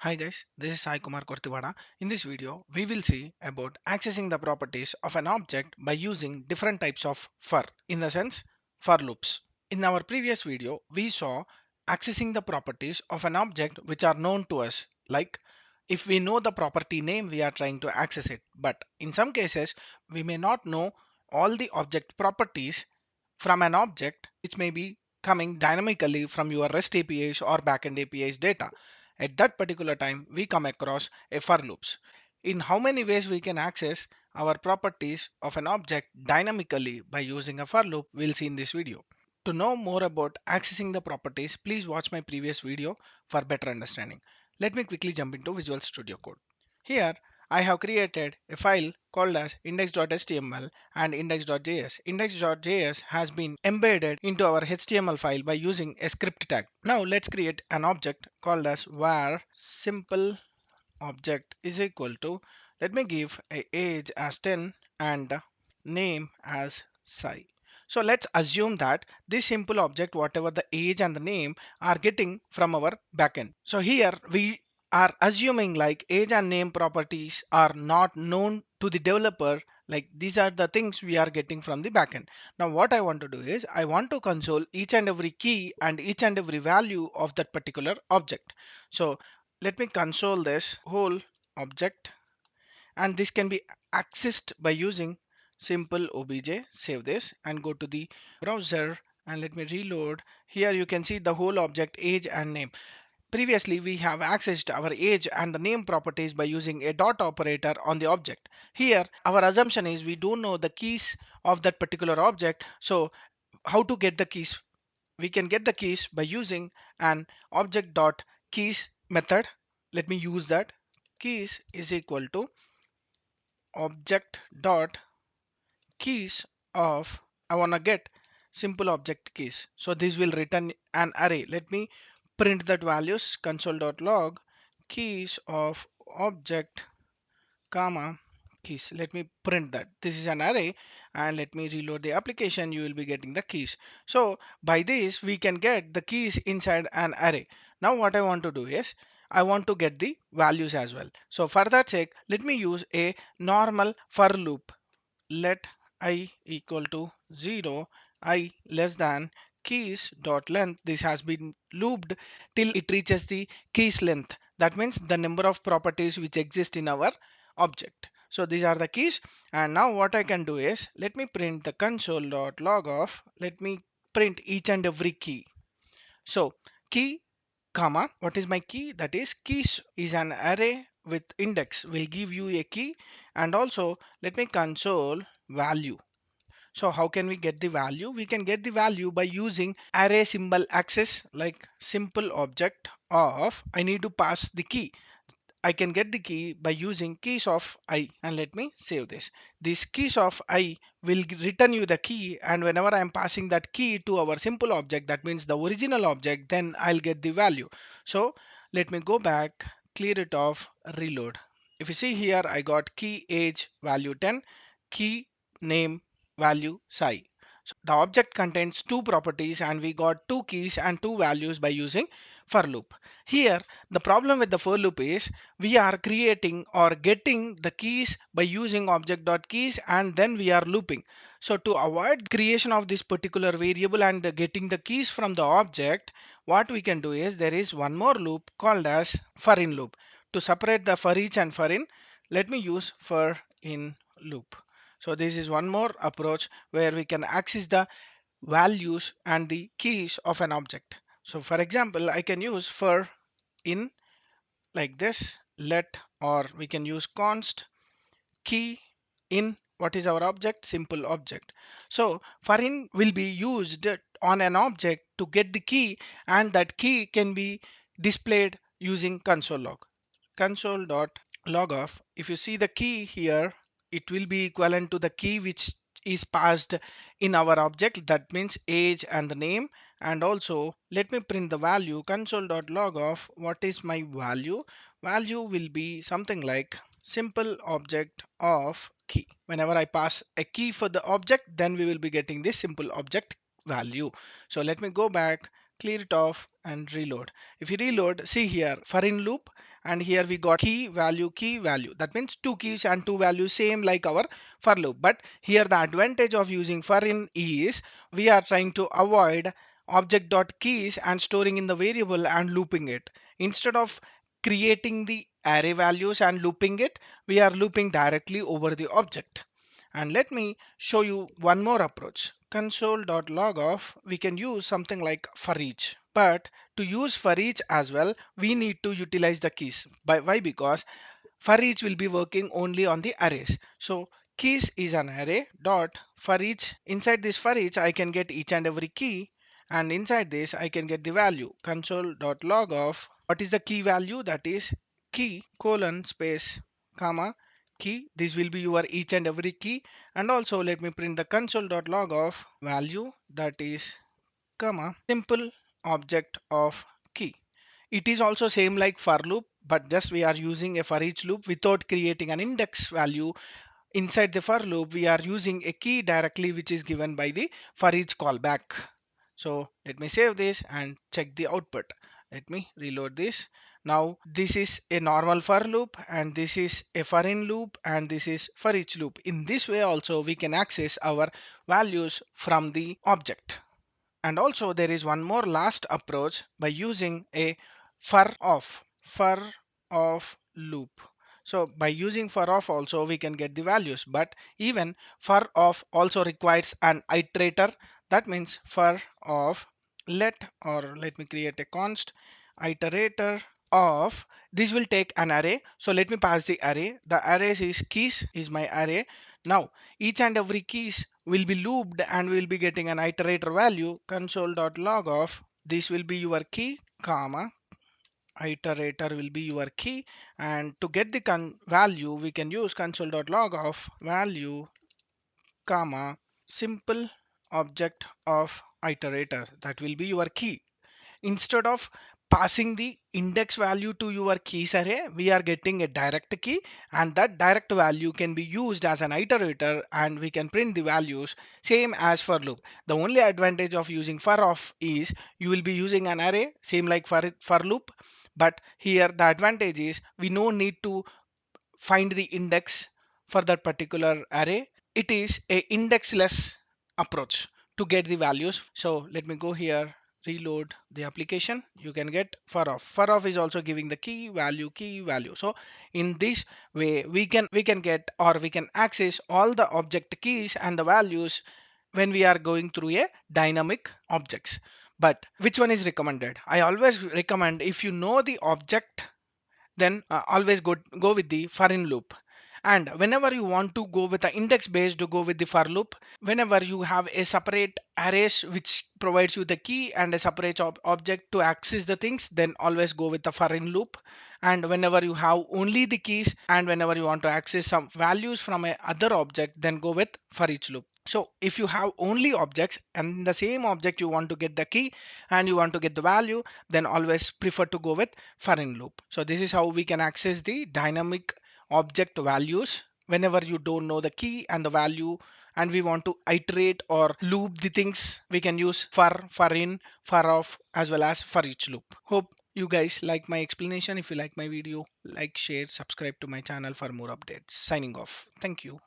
Hi guys, this is Sai Kumar Kortivada. In this video, we will see about accessing the properties of an object by using different types of for, in the sense for loops. In our previous video, we saw accessing the properties of an object which are known to us, like if we know the property name, we are trying to access it. But in some cases, we may not know all the object properties from an object which may be coming dynamically from your REST APIs or backend APIs data. At that particular time, we come across a for loops. In how many ways we can access our properties of an object dynamically by using a for loop, we'll see in this video. To know more about accessing the properties, please watch my previous video for better understanding. Let me quickly jump into Visual Studio Code. Here, I have created a file called as index.html and index.js. Index.js has been embedded into our HTML file by using a script tag. Now let's create an object called as var simple object is equal to, let me give a age as 10 and name as Sai. So let's assume that this simple object, whatever the age and the name, are getting from our backend. So here we are assuming like age and name properties are not known to the developer. Like these are the things we are getting from the backend. Now what I want to do is I want to console each and every key and each and every value of that particular object. So let me console this whole object, and this can be accessed by using simple obj. Save this and go to the browser and let me reload. Here you can see the whole object age and name. Previously we have accessed our age and the name properties by using a dot operator on the object. Here our assumption is we don't know the keys of that particular object. So how to get the keys? We can get the keys by using an object dot keys method. Let me use that. Keys is equal to object dot keys of, I want to get simple object keys. So this will return an array. Let me print that values console.log keys of object comma keys. Let me print that this is an array, and let me reload the application. You will be getting the keys. So by this we can get the keys inside an array. Now what I want to do is I want to get the values as well. So for that sake, let me use a normal for loop. Let I equal to 0, I less than keys dot length. This has been looped till it reaches the keys length. That means the number of properties which exist in our object. So these are the keys, and now what I can do is let me print the console.log of, let me print each and every key. So key comma, what is my key? That is keys is an array with index will give you a key, and also let me console value. So how can we get the value? We can get the value by using array symbol access, like simple object of, I need to pass the key. I can get the key by using keys of I, and let me save this. This keys of I will return you the key, and whenever I am passing that key to our simple object, that means the original object, then I'll get the value. So let me go back, clear it off, reload. If you see here, I got key age value 10, key name value Sai. So the object contains two properties, and we got two keys and two values by using for loop. Here the problem with the for loop is we are creating or getting the keys by using object.keys, and then we are looping. So to avoid creation of this particular variable and getting the keys from the object, what we can do is there is one more loop called as for in loop. To separate the for each and for in, let me use for in loop. So this is one more approach where we can access the values and the keys of an object. So for example, I can use for in like this, let, or we can use const key in, what is our object? Simple object. So for in will be used on an object to get the key, and that key can be displayed using console log. Console dot log of, if you see the key here, it will be equivalent to the key which is passed in our object, that means age and the name. And also let me print the value console.log of, what is my value? Value will be something like simple object of key. Whenever I pass a key for the object, then we will be getting this simple object value. So let me go back, clear it off and reload. If you reload, see here for in loop, and here we got key value. That means two keys and two values, same like our for loop. But here the advantage of using for in is we are trying to avoid object.keys and storing in the variable and looping it. Instead of creating the array values and looping it, we are looping directly over the object. And let me show you one more approach. Console.log of, we can use something like for each. But to use for each as well, we need to utilize the keys. Why? Because for each will be working only on the arrays. So keys is an array dot for each. Inside this for each, I can get each and every key, and inside this I can get the value. Console.log of what is the key value, that is key colon space comma key. This will be your each and every key. And also let me print the console.log of value, that is comma simple object of key. It is also same like for loop, but just we are using a for each loop without creating an index value. Inside the for loop, we are using a key directly, which is given by the for each callback. So let me save this and check the output. Let me reload this. Now this is a normal for loop, and this is a for in loop, and this is for each loop. In this way also we can access our values from the object. And also there is one more last approach by using a for of loop. So by using for of also we can get the values, but even for of also requires an iterator. That means for of let me create a const iterator of, this will take an array. So let me pass the array. The arrays is keys is my array. Now each and every keys will be looped and we will be getting an iterator value. Console.log of, this will be your key comma iterator will be your key, and to get the value we can use console.log of value comma simple object of iterator, that will be your key. Instead of passing the index value to your keys array, we are getting a direct key, and that direct value can be used as an iterator, and we can print the values same as for loop. The only advantage of using for of is you will be using an array same like for loop, but here the advantage is we no need to find the index for that particular array. It is a indexless approach to get the values. So let me go here, reload the application. You can get for of. For of is also giving the key value. So in this way we can get or we can access all the object keys and the values when we are going through a dynamic objects. But which one is recommended? I always recommend, if you know the object, then always go with the for in loop. And whenever you want to go with the index based, to go with the for loop. Whenever you have a separate arrays which provides you the key and a separate object to access the things, then always go with the for in loop. And whenever you have only the keys and whenever you want to access some values from a other object, then go with for each loop. So if you have only objects and in the same object you want to get the key and you want to get the value, then always prefer to go with for in loop. So this is how we can access the dynamic object values whenever you don't know the key and the value, and we want to iterate or loop the things. We can use for in, for of, as well as for each loop. Hope you guys like my explanation. If you like my video, like, share, subscribe to my channel for more updates. Signing off. Thank you.